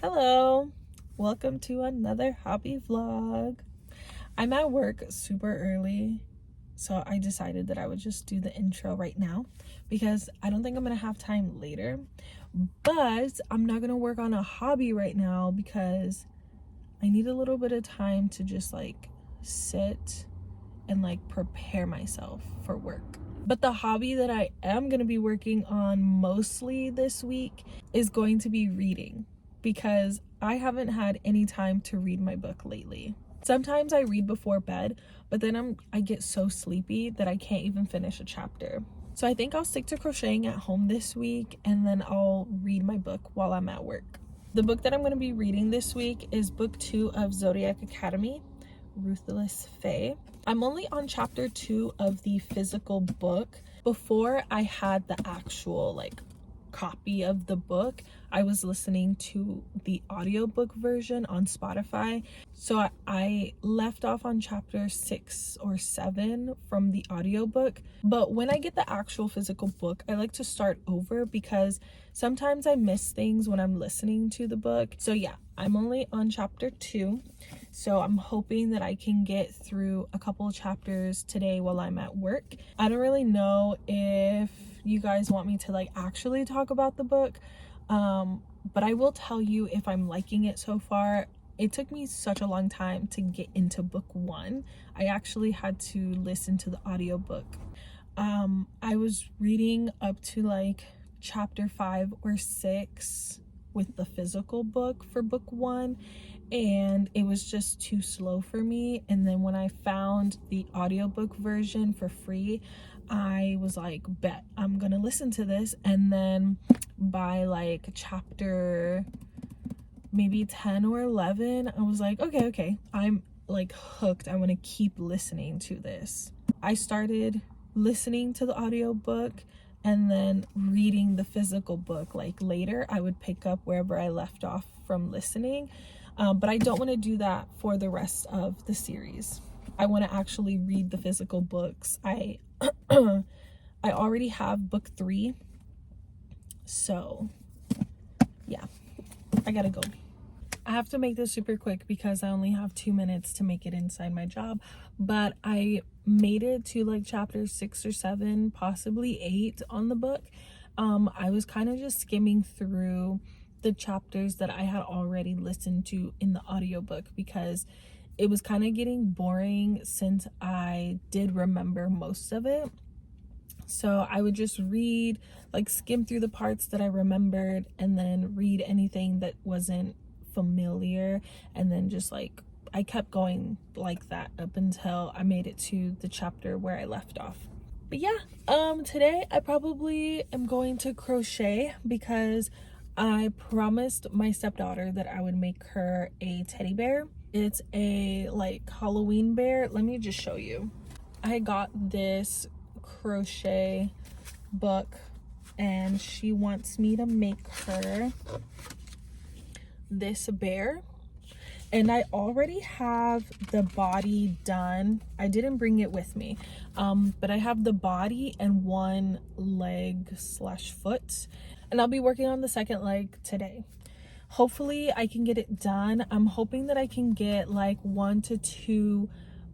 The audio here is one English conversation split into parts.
Hello, welcome to another hobby vlog. I'm at work super early, so I decided that I would just do the intro right now because I don't think I'm gonna have time later. But I'm not gonna work on a hobby right now because I need a little bit of time to just like sit and like prepare myself for work. But the hobby that I am going to be working on mostly this week is going to be reading because I haven't had any time to read my book lately. Sometimes I read before bed, but then I get so sleepy that I can't even finish a chapter. So I think I'll stick to crocheting at home this week and then I'll read my book while I'm at work. The book that I'm going to be reading this week is book 2 of Zodiac Academy, Ruthless. I'm only on chapter 2 of the physical book. Before I had the actual like copy of the book, I was listening to the audiobook version on Spotify. So I left off on chapter 6 or 7 from the audiobook. But when I get the actual physical book, I like to start over because sometimes I miss things when I'm listening to the book. So yeah, I'm only on chapter 2. So I'm hoping that I can get through a couple of chapters today while I'm at work. I don't really know if you guys want me to like actually talk about the book, but I will tell you if I'm liking it so far. It took me such a long time to get into book 1. I actually had to listen to the audiobook. I was reading up to like chapter 5 or 6 with the physical book for book 1, and it was just too slow for me. And then when I found the audiobook version for free, I was like, bet I'm gonna listen to this. And then by like chapter maybe 10 or 11, I was like, okay, I'm like hooked. I want to keep listening to this. I started listening to the audiobook and then reading the physical book. Like later I would pick up wherever I left off from listening, but I don't want to do that for the rest of the series. I want to actually read the physical books. I I already have book 3, so yeah, I gotta go. I have to make this super quick because I only have 2 minutes to make it inside my job, but I made it to like chapter 6 or 7, possibly 8 on the book. I was kind of just skimming through the chapters that I had already listened to in the audiobook because it was kind of getting boring since I did remember most of it. So I would just read, like skim through the parts that I remembered and then read anything that wasn't familiar, and then just like I kept going like that up until I made it to the chapter where I left off. But yeah, today I probably am going to crochet because I promised my stepdaughter that I would make her a teddy bear. It's a like Halloween bear. Let me just show you. I got this crochet book and she wants me to make her this bear, and I already have the body done. I didn't bring it with me, but I have the body and one leg slash foot, and I'll be working on the second leg today. Hopefully I can get it done. I'm hoping that I can get like 1 to 2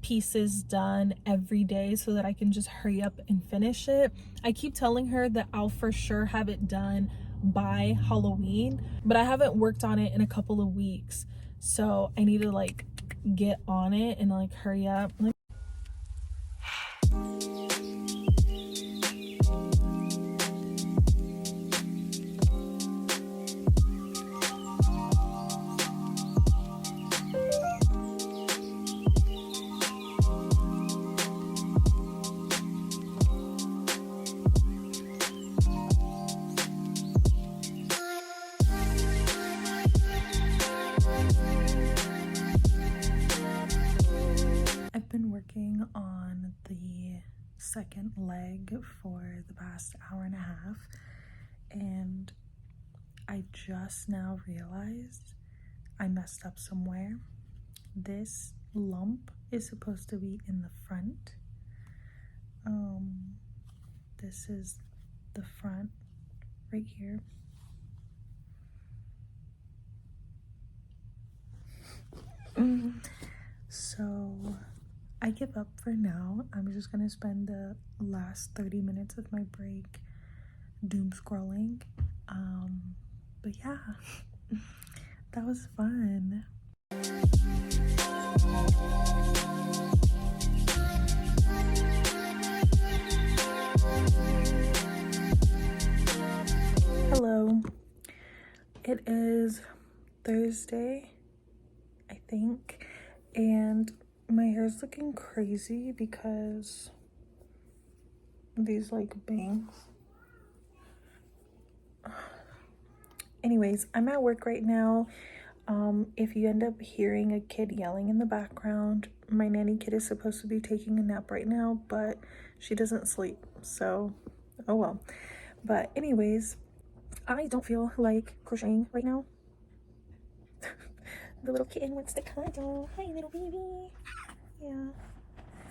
pieces done every day so that I can just hurry up and finish it. I keep telling her that I'll for sure have it done by Halloween, but I haven't worked on it in a couple of weeks, so I need to like get on it and like hurry up. I've been working on the second leg for the past hour and a half, and I just now realized I messed up somewhere. This lump is supposed to be in the front. This is the front right here. give up for now. I'm just gonna spend the last 30 minutes of my break doom scrolling. But yeah, that was fun. Hello, it is Thursday, I think, and my hair's looking crazy because these like bangs. Anyways, I'm at work right now. If you end up hearing a kid yelling in the background, my nanny kid is supposed to be taking a nap right now, but she doesn't sleep, so oh well. But anyways, I don't feel like crocheting right now. The little kitten wants to cuddle. Hi, little baby. Yeah,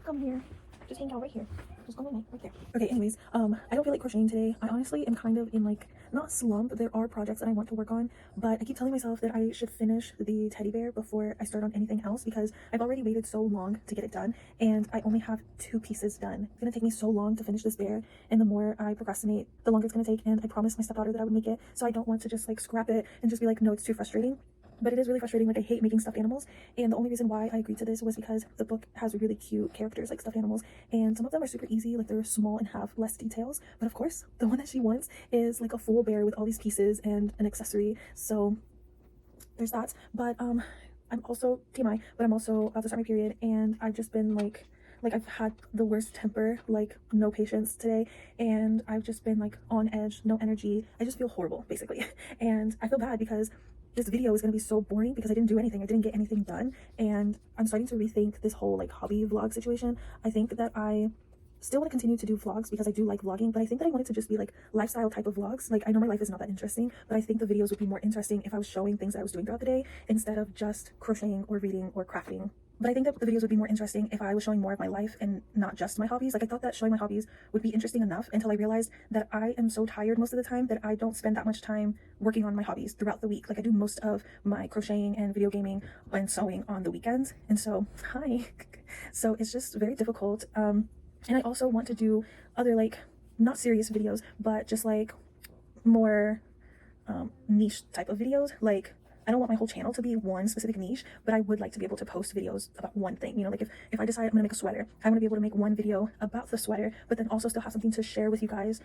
come here. Just hang out right here. Just go night right there. Okay, anyways, I don't feel like crocheting today. I honestly am kind of in like, not slump. There are projects that I want to work on, but I keep telling myself that I should finish the teddy bear before I start on anything else because I've already waited so long to get it done and I only have 2 pieces done. It's gonna take me so long to finish this bear, and the more I procrastinate, the longer it's gonna take, and I promised my stepdaughter that I would make it, so I don't want to just like scrap it and just be like, no, it's too frustrating. But it is really frustrating. Like, I hate making stuffed animals, and the only reason why I agreed to this was because the book has really cute characters like stuffed animals, and some of them are super easy, like they're small and have less details, but of course the one that she wants is like a full bear with all these pieces and an accessory, so there's that. But I'm also TMI, but I'm also about to start my period, and I've just been like I've had the worst temper, like no patience today, and I've just been like on edge, no energy. I just feel horrible basically. And I feel bad because this video is going to be so boring because I didn't do anything. I didn't get anything done, and I'm starting to rethink this whole like hobby vlog situation. I think that I still want to continue to do vlogs because I do like vlogging, but I think that I want it to just be like lifestyle type of vlogs. Like, I know my life is not that interesting, but I think the videos would be more interesting if I was showing things that I was doing throughout the day instead of just crocheting or reading or crafting. But I think that the videos would be more interesting if I was showing more of my life and not just my hobbies. Like, I thought that showing my hobbies would be interesting enough until I realized that I am so tired most of the time that I don't spend that much time working on my hobbies throughout the week. Like, I do most of my crocheting and video gaming and sewing on the weekends. And so, hi. So it's just very difficult. And I also want to do other, like, not serious videos, but just like more niche type of videos. Like, I don't want my whole channel to be one specific niche, but I would like to be able to post videos about one thing. You know, like if I decide I'm gonna make a sweater, I want to be able to make one video about the sweater, but then also still have something to share with you guys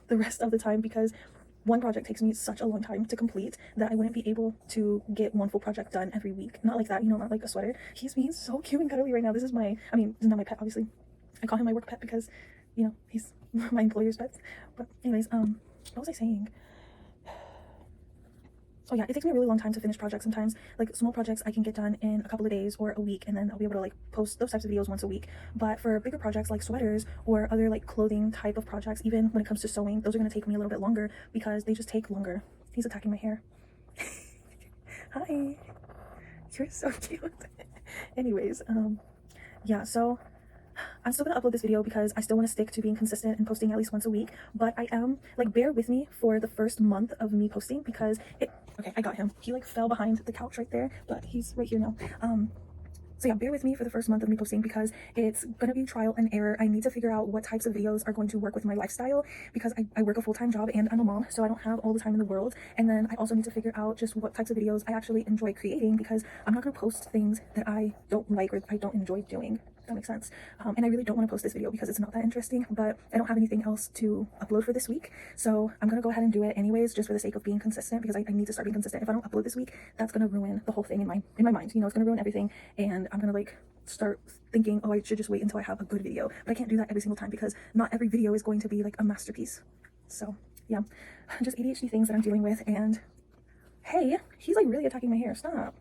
the rest of the time, because one project takes me such a long time to complete that I wouldn't be able to get one full project done every week. Not like that, you know, not like a sweater. He's being so cute and cuddly right now. This is my, I mean, this is not my pet, obviously. I call him my work pet because, you know, he's my employer's pet. But anyways, what was I saying? So yeah, it takes me a really long time to finish projects sometimes. Like, small projects I can get done in a couple of days or a week, and then I'll be able to like post those types of videos once a week. But for bigger projects like sweaters or other like clothing type of projects, even when it comes to sewing, those are going to take me a little bit longer because they just take longer. He's attacking my hair. Hi, you're so cute. Anyways, yeah, so I'm still gonna upload this video because I still want to stick to being consistent and posting at least once a week, but I am like, bear with me for the first month of me posting because okay, I got him. He like fell behind the couch right there, but he's right here now. So yeah, bear with me for the first month of me posting because it's gonna be trial and error. I need to figure out what types of videos are going to work with my lifestyle because I work a full-time job and I'm a mom, so I don't have all the time in the world. And then I also need to figure out just what types of videos I actually enjoy creating, because I'm not gonna post things that I don't like or I don't enjoy doing. That makes sense. And I really don't want to post this video because it's not that interesting, but I don't have anything else to upload for this week, so I'm gonna go ahead and do it anyways, just for the sake of being consistent, because I need to start being consistent. If I don't upload this week, that's gonna ruin the whole thing in my mind. You know, it's gonna ruin everything, and I'm gonna like start thinking, oh, I should just wait until I have a good video. But I can't do that every single time because not every video is going to be like a masterpiece. So yeah, just ADHD things that I'm dealing with. And hey, he's like really attacking my hair. Stop.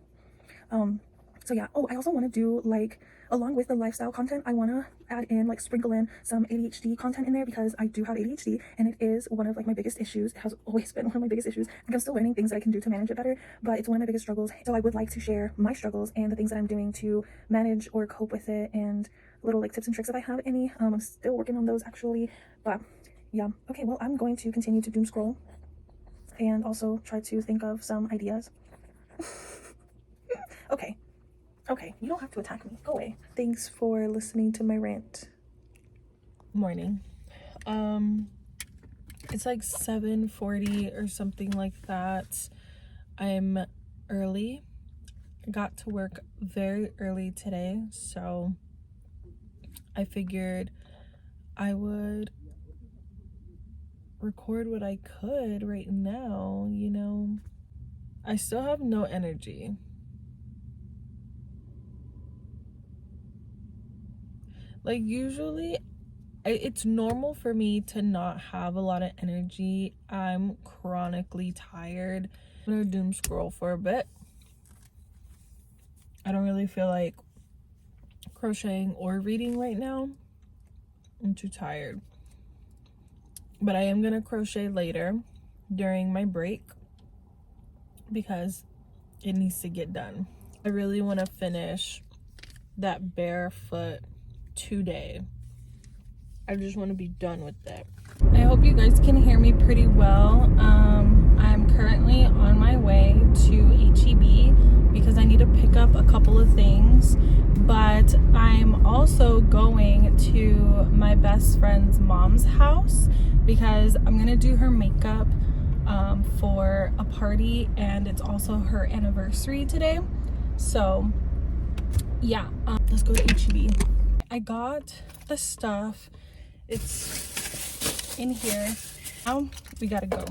So yeah, oh, I also want to do like, along with the lifestyle content, I want to add in, like, sprinkle in some ADHD content in there because I do have ADHD and it is one of like my biggest issues. It has always been one of my biggest issues. Like, I'm still learning things that I can do to manage it better, but it's one of my biggest struggles. So I would like to share my struggles and the things that I'm doing to manage or cope with it, and little like tips and tricks if I have any. I'm still working on those actually, but yeah. Okay, well, I'm going to continue to doom scroll and also try to think of some ideas. Okay. Okay, you don't have to attack me. Go away. Thanks for listening to my rant. Morning. It's like 7:40 or something like that. I'm early. I got to work very early today, so I figured I would record what I could right now, you know. I still have no energy. Like, usually it's normal for me to not have a lot of energy. I'm chronically tired. I'm gonna doom scroll for a bit. I don't really feel like crocheting or reading right now. I'm too tired. But I am gonna crochet later during my break because it needs to get done. I really want to finish that barefoot today. I just want to be done with it. I hope you guys can hear me pretty well. I'm currently on my way to HEB because I need to pick up a couple of things, but I'm also going to my best friend's mom's house because I'm gonna do her makeup for a party, and it's also her anniversary today. So yeah, let's go to HEB. I got the stuff. It's in here. Now we gotta go.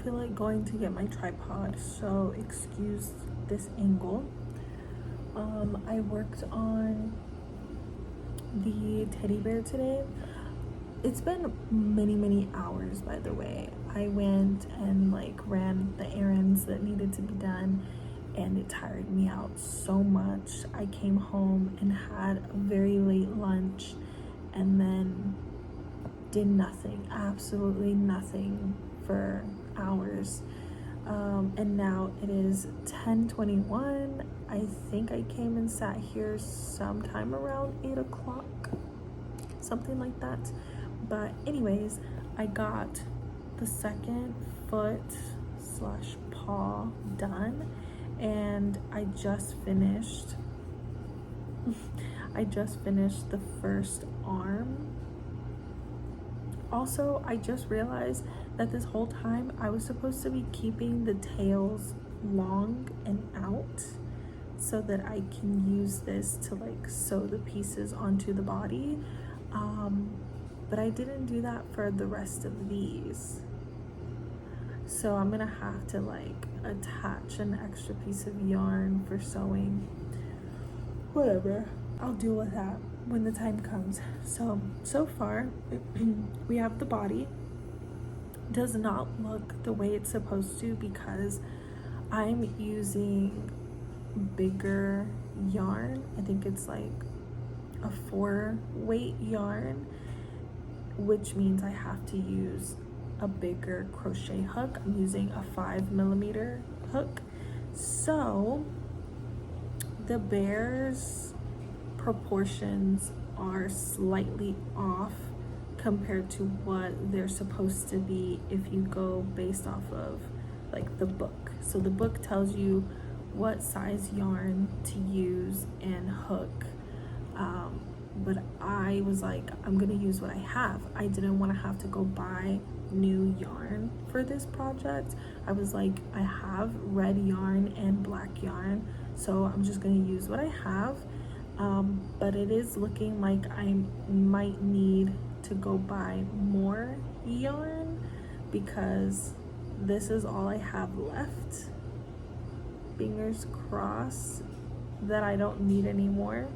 Feel like going to get my tripod, so excuse this angle. I worked on the teddy bear today. It's been many hours, by the way. I went and ran the errands that needed to be done, and it tired me out so much. I came home and had a very late lunch and then did nothing, absolutely nothing for hours, and now it is 10:21. I think I came and sat here sometime around 8 o'clock, something like that. But anyways, I got the second foot / paw done, and I just finished the first arm. Also, I just realized that this whole time I was supposed to be keeping the tails long and out so that I can use this to sew the pieces onto the body. But I didn't do that for the rest of these. So I'm gonna have to attach an extra piece of yarn for sewing. Whatever, I'll deal with that when the time comes. So far we have the body. Does not look the way it's supposed to because I'm using bigger yarn. I think it's like a 4-weight yarn, which means I have to use a bigger crochet hook. I'm using a 5mm hook. So the bear's proportions are slightly off compared to what they're supposed to be if you go based off of the book. So the book tells you what size yarn to use and hook, but I was like, I'm gonna use what I have. I didn't want to have to go buy new yarn for this project. I was like, I have red yarn and black yarn, so I'm just gonna use what I have. But it is looking like I might need to go buy more yarn because this is all I have left. Fingers crossed that I don't need any more,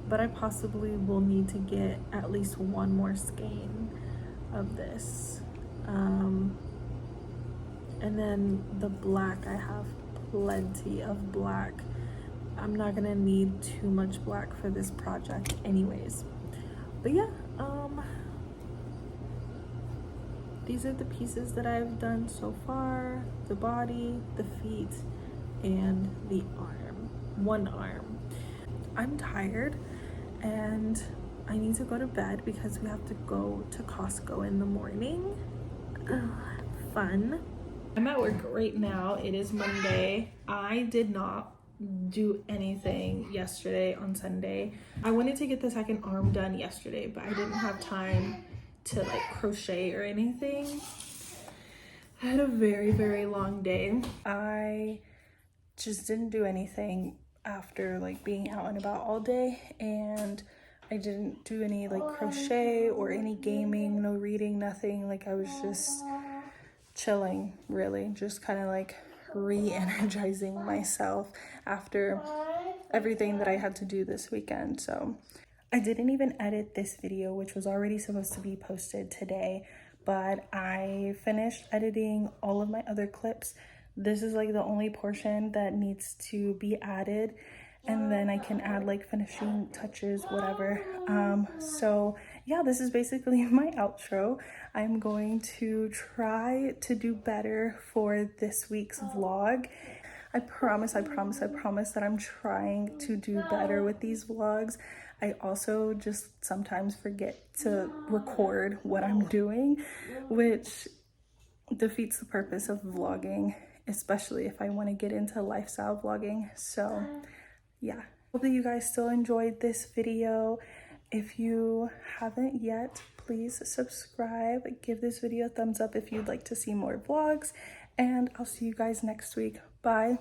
but I possibly will need to get at least one more skein of this. And then the black, I have plenty of black. I'm not gonna need too much black for this project anyways. But yeah, these are the pieces that I've done so far: the body, the feet, and the arm, one arm. I'm tired and I need to go to bed because we have to go to Costco in the morning. Fun. I'm at work right now. It is Monday. I did not do anything yesterday on Sunday. I wanted to get the second arm done yesterday, but I didn't have time to like crochet or anything. I had a very, very long day. I just didn't do anything after like being out and about all day, and I didn't do any like crochet or any gaming, no reading, nothing. Like I was just chilling, really, just kind of like re-energizing myself after everything that I had to do this weekend. So I didn't even edit this video, which was already supposed to be posted today, but I finished editing all of my other clips. This is like the only portion that needs to be added, and then I can add like finishing touches, whatever. So yeah, this is basically my outro. I'm going to try to do better for this week's vlog. I promise that I'm trying to do better with these vlogs. I also just sometimes forget to record what I'm doing, which defeats the purpose of vlogging, especially if I want to get into lifestyle vlogging. So yeah, hope that you guys still enjoyed this video. If you haven't yet, please subscribe, give this video a thumbs up if you'd like to see more vlogs, and I'll see you guys next week. Bye.